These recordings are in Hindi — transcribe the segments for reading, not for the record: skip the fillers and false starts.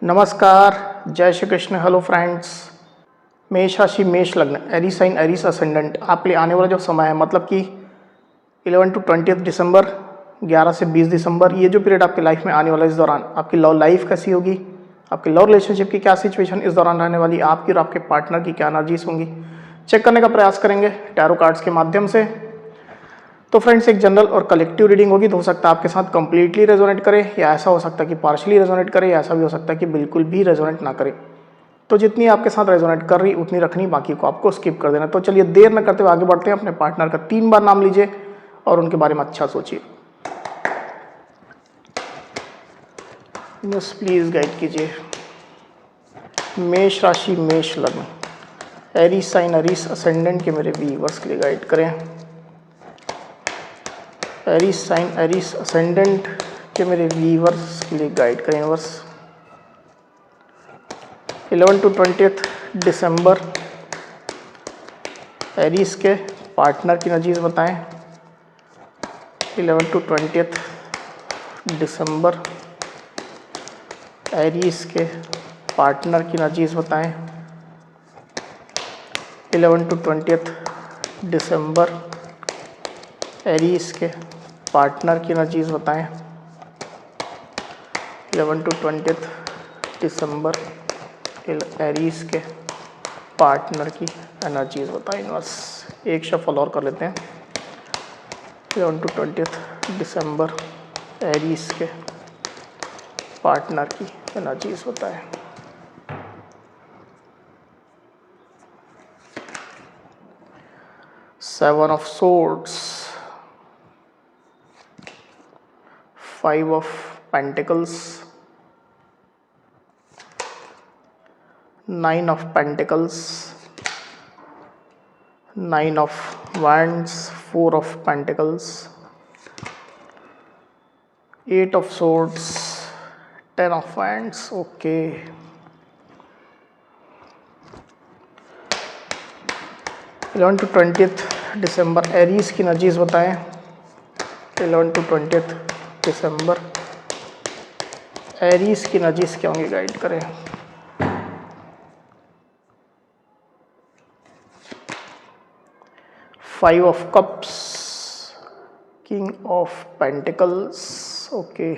नमस्कार, जय श्री कृष्ण। Hello friends. मेष राशि, मेष लग्न, एरीज साइन, एरीज असेंडेंट आपके लिए आने वाला जो समय है मतलब कि 11 to 20 दिसंबर, 11 से 20 दिसंबर, ये जो पीरियड आपकी लाइफ में आने वाला है, इस दौरान आपकी लव लाइफ कैसी होगी, आपकी लव रिलेशनशिप की क्या सिचुएशन इस दौरान रहने वाली, आपकी और आपके पार्टनर की क्या एनर्जीज होंगी, चेक करने का प्रयास करेंगे टैरो कार्ड्स के माध्यम से। तो फ्रेंड्स, एक जनरल और कलेक्टिव रीडिंग होगी, तो हो सकता है आपके साथ कंप्लीटली रेजोनेट करे, या ऐसा हो सकता है कि पार्शली रेजोनेट करे, या ऐसा भी हो सकता है कि बिल्कुल भी रेजोनेट ना करे। तो जितनी आपके साथ रेजोनेट कर रही उतनी रखनी, बाकी को आपको स्किप कर देना। तो चलिए देर न करते हुए आगे बढ़ते हैं। अपने पार्टनर का 3 बार नाम लीजिए और उनके बारे में अच्छा सोचिए। बस प्लीज गाइड कीजिए। मेष राशि, मेष लग्न, एरीज साइन, एरीज असेंडेंट के मेरे व्यूअर्स के लिए गाइड करें। एरीज साइन, एरीज असेंडेंट के मेरे व्यूअर्स के लिए गाइड करें यूनिवर्स। 11 to 20 दिसंबर, एरीज के पार्टनर की एनर्जीज बताएं। 11 to 20 दिसंबर, एरीज के पार्टनर की एनर्जीज बताएं। 11 to 20 दिसंबर, एरीज के पार्टनर की एनर्जीज बताएं। 11 to 20 दिसंबर, एरीज के पार्टनर की एनर्जीज बताएं। बस एक शफल और कर लेते हैं। 11 to 20 दिसंबर, एरीज के पार्टनर की एनर्जीज बताएं। Seven of swords, 5 of Pentacles, 9 of Pentacles, 9 of Wands, 4 of Pentacles, 8 of Swords, 10 of Wands। Okay, eleven to 20 दिसंबर, एरीज की एनर्जीज बताएं। 11 to 20 दिसंबर, एरीज की एनर्जीज क्या होंगी, गाइड करें। Five of cups, king of pentacles. Okay,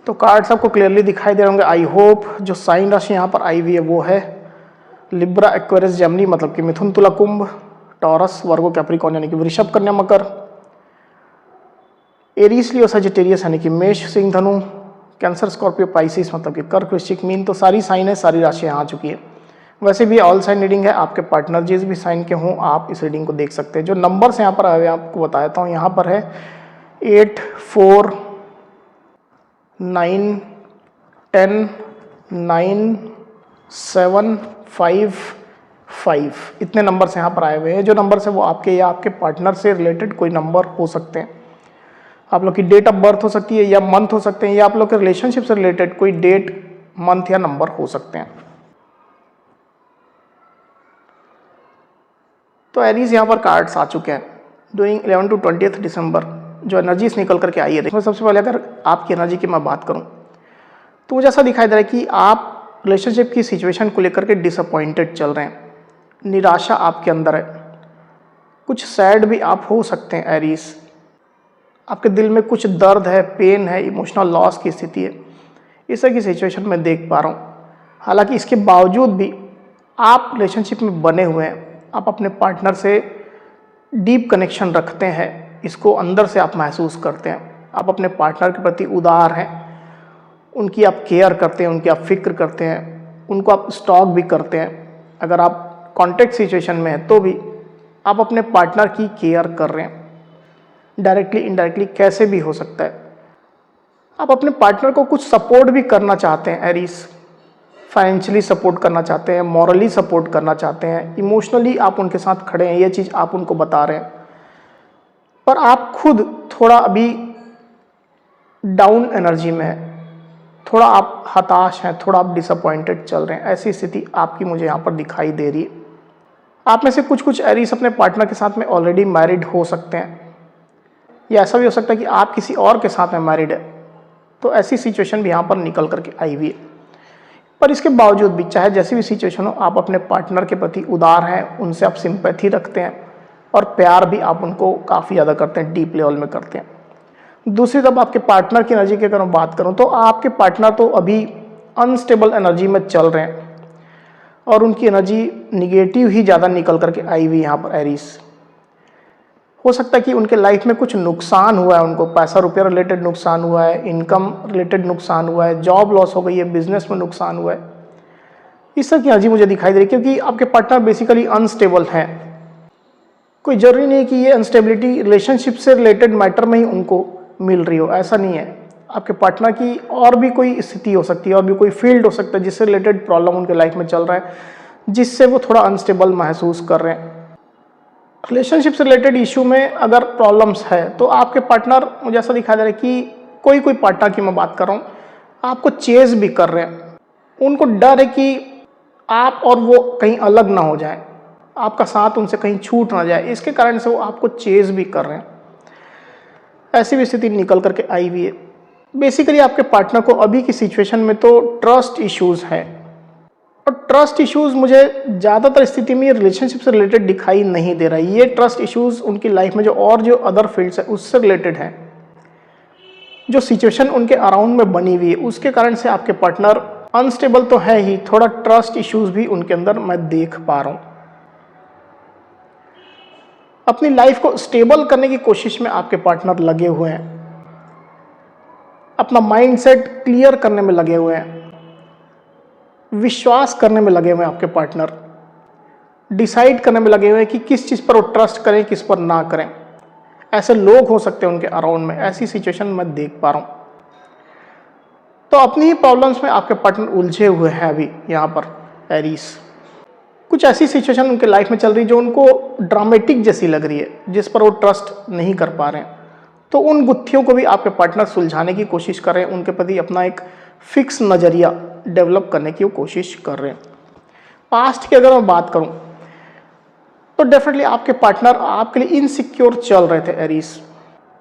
तो कार्ड्स आपको क्लियरली दिखाई दे रहे होंगे आई होप। जो साइन राशि यहाँ पर आई हुई है वो है लिब्रा, एक्वेरियस, जेमिनी, मतलब कि मिथुन, तुला, कुंभ, टॉरस, वर्गो, कैप्रिकॉर्न यानी कि वृषभ, कन्या, मकर, एरीज, लियो, सजिटेरियस यानी कि मेष, सिंह, धनु, कैंसर, स्कॉर्पियो, पाइसिस मतलब कि कर्क, वृश्चिक, मीन। तो सारी साइन है, सारी राशियां आ चुकी है। वैसे भी ऑल साइन रीडिंग है, आपके पार्टनर जिस भी साइन के हों आप इस रीडिंग को देख सकते हैं। जो नंबर्स यहाँ पर आए हुए आपको बता देता हूँ। यहाँ पर है 8, 4, 9, 10, 9, 7, 5, 5, इतने नंबर्स यहाँ पर आए हुए हैं। जो नंबर्स है वो आपके या आपके पार्टनर से रिलेटेड कोई नंबर हो सकते हैं। आप लोग की डेट ऑफ बर्थ हो सकती है, या मंथ हो सकते हैं, या आप लोग के रिलेशनशिप से रिलेटेड कोई डेट, मंथ या नंबर हो सकते हैं। तो एरीज यहाँ पर कार्ड्स आ चुके हैं ड्यूरिंग 11 to 20 दिसंबर। जो एनर्जीज निकल करके आई है, देखो सबसे पहले अगर आपकी एनर्जी की मैं बात करूँ तो मुझे ऐसा दिखाई दे रहा है कि आप रिलेशनशिप की सिचुएशन को लेकर के डिसअपॉइंटेड चल रहे हैं। निराशा आपके अंदर है, कुछ सैड भी आप हो सकते हैं एरीज। आपके दिल में कुछ दर्द है, पेन है, इमोशनल लॉस की स्थिति है, इस तरह की सिचुएशन मैं देख पा रहा हूँ। हालांकि इसके बावजूद भी आप रिलेशनशिप में बने हुए हैं, आप अपने पार्टनर से डीप कनेक्शन रखते हैं, इसको अंदर से आप महसूस करते हैं। आप अपने पार्टनर के प्रति उदार हैं, उनकी आप केयर करते हैं, उनकी आप फिक्र करते हैं, उनको आप स्टॉक भी करते हैं। अगर आप कॉन्टेक्ट सिचुएशन में हैं तो भी आप अपने पार्टनर की केयर कर रहे हैं, डायरेक्टली इनडायरेक्टली कैसे भी हो सकता है। आप अपने पार्टनर को कुछ सपोर्ट भी करना चाहते हैं एरीज, फाइनेंशियली सपोर्ट करना चाहते हैं, मॉरली सपोर्ट करना चाहते हैं, इमोशनली आप उनके साथ खड़े हैं, ये चीज़ आप उनको बता रहे हैं। पर आप खुद थोड़ा अभी डाउन एनर्जी में है, थोड़ा आप हताश हैं, थोड़ा आप डिसअपॉइंटेड चल रहे हैं। ऐसी स्थिति आपकी मुझे यहाँ पर दिखाई दे रही है। आप में से कुछ एरीज अपने पार्टनर के साथ में ऑलरेडी मैरिड हो सकते हैं, या ऐसा भी हो सकता है कि आप किसी और के साथ में मैरिड है। तो ऐसी सिचुएशन भी यहाँ पर निकल करके आई हुई है। पर इसके बावजूद भी चाहे जैसी भी सिचुएशन हो, आप अपने पार्टनर के प्रति उदार हैं, उनसे आप सिंपैथी रखते हैं और प्यार भी आप उनको काफ़ी ज़्यादा करते हैं, डीप लेवल में करते हैं। दूसरी तरफ आपके पार्टनर की एनर्जी की अगर मैं बात करूँ तो आपके पार्टनर तो अभी अनस्टेबल एनर्जी में चल रहे हैं और उनकी एनर्जी निगेटिव ही ज़्यादा निकल करके आई हुई यहाँ पर एरीज। हो सकता है कि उनके लाइफ में कुछ नुकसान हुआ है, उनको पैसा रुपया रिलेटेड नुकसान हुआ है, इनकम रिलेटेड नुकसान हुआ है, जॉब लॉस हो गई है, बिजनेस में नुकसान हुआ है। इस तरह की एनर्जी मुझे दिखाई दे रही है क्योंकि आपके पार्टनर बेसिकली अनस्टेबल हैं। कोई जरूरी नहीं कि ये अनस्टेबिलिटी रिलेशनशिप से रिलेटेड मैटर में ही उनको मिल रही हो, ऐसा नहीं है। आपके पार्टनर की और भी कोई स्थिति हो सकती है, और भी कोई फील्ड हो सकता है जिससे रिलेटेड प्रॉब्लम उनके लाइफ में चल रहा है, जिससे वो थोड़ा अनस्टेबल महसूस कर रहे हैं। रिलेशनशिप से रिलेटेड इशू में अगर प्रॉब्लम्स है तो आपके पार्टनर, मुझे ऐसा दिखाई दे रहा है कि कोई पार्टनर की मैं बात कर रहा हूँ, आपको चेज भी कर रहे हैं। उनको डर है कि आप और वो कहीं अलग ना हो जाए, आपका साथ उनसे कहीं छूट ना जाए, इसके कारण से वो आपको चेज भी कर रहे हैं। ऐसी भी स्थिति निकल करके आई हुई है। बेसिकली आपके पार्टनर को अभी की सिचुएशन में तो ट्रस्ट इश्यूज हैं, और ट्रस्ट इश्यूज मुझे ज़्यादातर स्थिति में रिलेशनशिप से रिलेटेड दिखाई नहीं दे रहा है। ये ट्रस्ट इश्यूज उनकी लाइफ में जो अदर फील्ड्स है उससे रिलेटेड है, जो सिचुएशन उनके अराउंड में बनी हुई है उसके कारण से आपके पार्टनर अनस्टेबल तो है ही, थोड़ा ट्रस्ट इश्यूज भी उनके अंदर मैं देख पा रहा हूँ। अपनी लाइफ को स्टेबल करने की कोशिश में आपके पार्टनर लगे हुए हैं, अपना माइंडसेट क्लियर करने में लगे हुए हैं, विश्वास करने में लगे हुए हैं। आपके पार्टनर डिसाइड करने में लगे हुए हैं कि किस चीज़ पर वो ट्रस्ट करें, किस पर ना करें। ऐसे लोग हो सकते हैं उनके अराउंड में, ऐसी सिचुएशन मैं देख पा रहा हूँ। तो अपनी ही प्रॉब्लम्स में आपके पार्टनर उलझे हुए हैं अभी यहाँ पर एरीज। कुछ ऐसी सिचुएशन उनके लाइफ में चल रही है जो उनको ड्रामेटिक जैसी लग रही है, जिस पर वो ट्रस्ट नहीं कर पा रहे हैं। तो उन गुत्थियों को भी आपके पार्टनर सुलझाने की कोशिश कर रहे हैं, उनके प्रति अपना एक फिक्स नज़रिया डेवलप करने की वो कोशिश कर रहे हैं। पास्ट की अगर मैं बात करूं तो डेफिनेटली आपके पार्टनर आपके लिए इनसिक्योर चल रहे थे एरीज।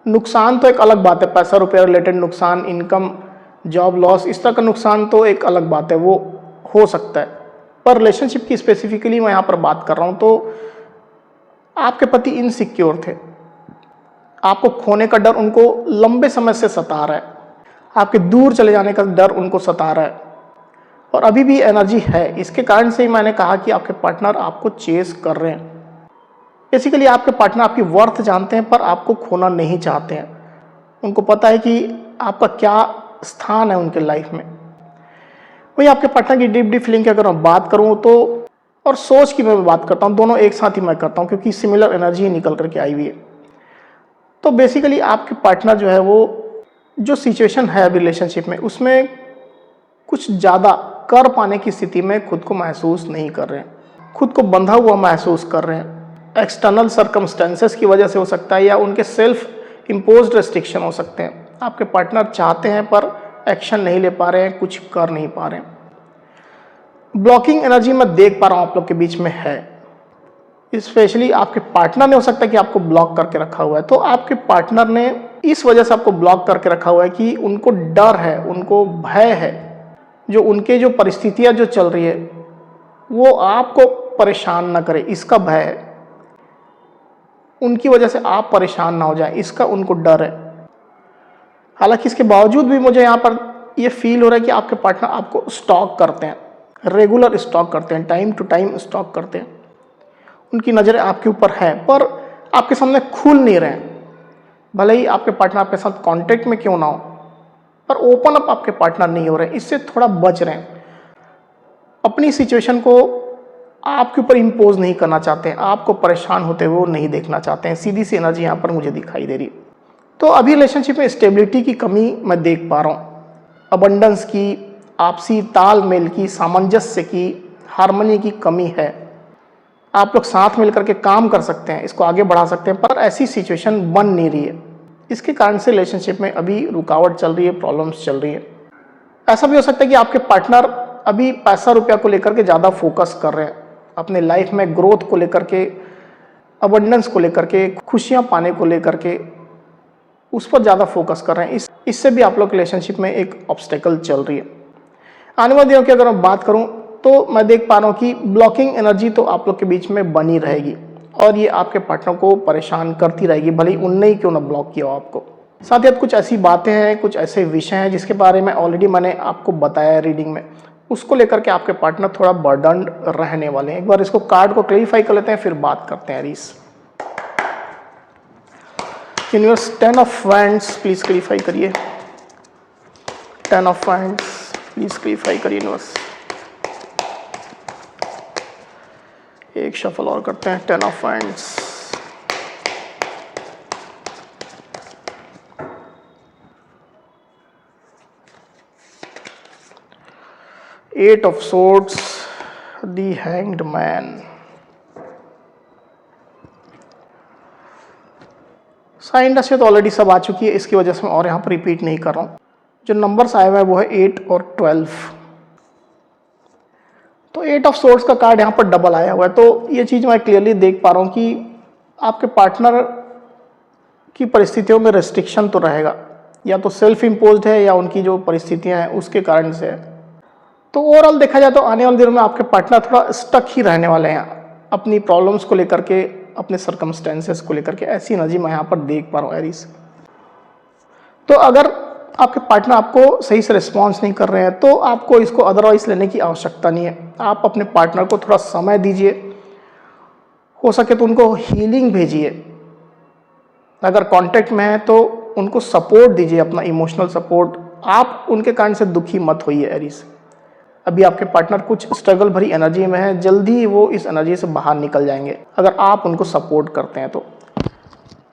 नुकसान तो एक अलग बात है, पैसा रुपया रिलेटेड नुकसान, इनकम, जॉब लॉस, इस तरह का नुकसान तो एक अलग बात है, वो हो सकता है। पर रिलेशनशिप की स्पेसिफिकली मैं यहाँ पर बात कर रहा हूँ तो आपके पति इनसिक्योर थे, आपको खोने का डर उनको लंबे समय से सता रहा है, आपके दूर चले जाने का डर उनको सता रहा है, और अभी भी एनर्जी है। इसके कारण से ही मैंने कहा कि आपके पार्टनर आपको चेस कर रहे हैं। बेसिकली आपके पार्टनर आपकी वर्थ जानते हैं पर आपको खोना नहीं चाहते हैं। उनको पता है कि आपका क्या स्थान है उनके लाइफ में। वही आपके पार्टनर की डीप फीलिंग की अगर मैं बात करूँ तो, और सोच की मैं बात करता हूँ, दोनों एक साथ ही मैं करता हूँ क्योंकि सिमिलर एनर्जी निकल करके आई हुई है। तो बेसिकली आपके पार्टनर जो है वो जो सिचुएशन है रिलेशनशिप में उसमें कुछ ज़्यादा कर पाने की स्थिति में खुद को महसूस नहीं कर रहे हैं, खुद को बंधा हुआ महसूस कर रहे हैं। एक्सटर्नल सर्कमस्टेंसेस की वजह से हो सकता है, या उनके सेल्फ इम्पोज्ड रेस्ट्रिक्शन हो सकते हैं। आपके पार्टनर चाहते हैं पर एक्शन नहीं ले पा रहे हैं, कुछ कर नहीं पा रहे हैं। ब्लॉकिंग एनर्जी मैं देख पा रहा हूँ आप लोग के बीच में है। स्पेशली आपके पार्टनर ने हो सकता है कि आपको ब्लॉक करके रखा हुआ है, तो आपके पार्टनर ने इस वजह से आपको ब्लॉक करके रखा हुआ है कि उनको डर है, उनको भय है, जो उनके जो परिस्थितियां जो चल रही है वो आपको परेशान ना करे, इसका भय है। उनकी वजह से आप परेशान ना हो जाए, इसका उनको डर है। हालांकि इसके बावजूद भी मुझे यहाँ पर ये फील हो रहा है कि आपके पार्टनर आपको स्टॉक करते हैं, रेगुलर स्टॉक करते हैं, टाइम टू टाइम स्टॉक करते हैं। उनकी नज़रें आपके ऊपर है पर आपके सामने खुल नहीं रहे हैं। भले ही आपके पार्टनर आपके साथ कांटेक्ट में क्यों ना हो, पर ओपन अप आपके पार्टनर नहीं हो रहे हैं, इससे थोड़ा बच रहे हैं। अपनी सिचुएशन को आपके ऊपर इम्पोज नहीं करना चाहते हैं, आपको परेशान होते हुए वो नहीं देखना चाहते हैं। सीधी सी एनर्जी यहाँ पर मुझे दिखाई दे रही है। तो अभी रिलेशनशिप में स्टेबिलिटी की कमी मैं देख पा रहा हूँ, अबंडेंस की, आपसी तालमेल की, सामंजस्य की, हार्मनी की कमी है। आप लोग साथ मिलकर के काम कर सकते हैं, इसको आगे बढ़ा सकते हैं, पर ऐसी सिचुएशन बन नहीं रही है। इसके कारण से रिलेशनशिप में अभी रुकावट चल रही है, प्रॉब्लम्स चल रही है। ऐसा भी हो सकता है कि आपके पार्टनर अभी पैसा रुपया को लेकर के ज़्यादा फोकस कर रहे हैं, अपने लाइफ में ग्रोथ को लेकर के, अबंडेंस को लेकर के, खुशियाँ पाने को लेकर के उस पर ज़्यादा फोकस कर रहे हैं, इससे भी आप लोग रिलेशनशिप में एक ऑब्स्टेकल चल रही है। आने वाले दिनों की अगर मैं बात करूं तो मैं देख पा रहा हूं कि ब्लॉकिंग एनर्जी तो आप लोग के बीच में बनी रहेगी और ये आपके पार्टनर को परेशान करती रहेगी, भले ही उनने ही क्यों ना ब्लॉक किया हो आपको। साथ ही कुछ ऐसी बातें हैं, कुछ ऐसे विषय हैं जिसके बारे में ऑलरेडी मैंने आपको बताया है रीडिंग में, उसको लेकर के आपके पार्टनर थोड़ा बर्डन रहने वाले हैं। एक बार इसको कार्ड को क्लैरिफाई कर लेते हैं, फिर बात करते हैं Aries. Universe 10 of wands please clarify करिए। 10 ऑफ वैंड्स प्लीज क्लैरिफाई करिए यूनिवर्स। एक शफल और करते हैं। 10 of wands, 8 of swords, the hanged man। Sign राशि तो ऑलरेडी सब आ चुकी है, इसकी वजह से मैं और यहाँ पर रिपीट नहीं कर रहा हूँ। जो नंबर्स आए हुए हैं वो है 8 और 12। तो 8 ऑफ सोर्ड्स का कार्ड यहाँ पर डबल आया हुआ है, तो ये चीज़ मैं क्लियरली देख पा रहा हूँ कि आपके पार्टनर की परिस्थितियों में रेस्ट्रिक्शन तो रहेगा, या तो सेल्फ इम्पोज्ड है या उनकी जो परिस्थितियाँ हैं उसके कारण से है। तो ओवरऑल देखा जाए तो आने वाले दिनों में आपके पार्टनर थोड़ा स्टक ही रहने वाले हैं अपनी प्रॉब्लम्स को लेकर के, अपने सर्कमस्टेंसेस को लेकर के। ऐसी एनर्जी मैं यहाँ पर देख पा रहा हूँ एरीज। तो अगर आपके पार्टनर आपको सही से रिस्पॉन्स नहीं कर रहे हैं तो आपको इसको अदरवाइज लेने की आवश्यकता नहीं है। आप अपने पार्टनर को थोड़ा समय दीजिए, हो सके तो उनको हीलिंग भेजिए। अगर कांटेक्ट में है तो उनको सपोर्ट दीजिए, अपना इमोशनल सपोर्ट। आप उनके कारण से दुखी मत होइए एरीज। अभी आपके पार्टनर कुछ स्ट्रगल भरी एनर्जी में है, जल्दी वो इस एनर्जी से बाहर निकल जाएंगे अगर आप उनको सपोर्ट करते हैं तो।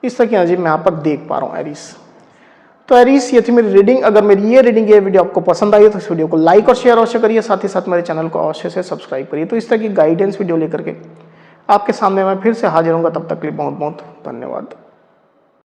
इस तरह की एनर्जी मैं यहाँ पर देख पा रहा हूँ एरीज। तो एरीज, ये थी मेरी रीडिंग। अगर मेरी ये रीडिंग, ये वीडियो आपको पसंद आई तो इस वीडियो को लाइक और शेयर अवश्य करिए, साथ ही साथ मेरे चैनल को अवश्य से सब्सक्राइब करिए। तो इस तरह की गाइडेंस वीडियो लेकर के आपके सामने मैं फिर से हाजिर होऊंगा, तब तक के लिए बहुत बहुत धन्यवाद।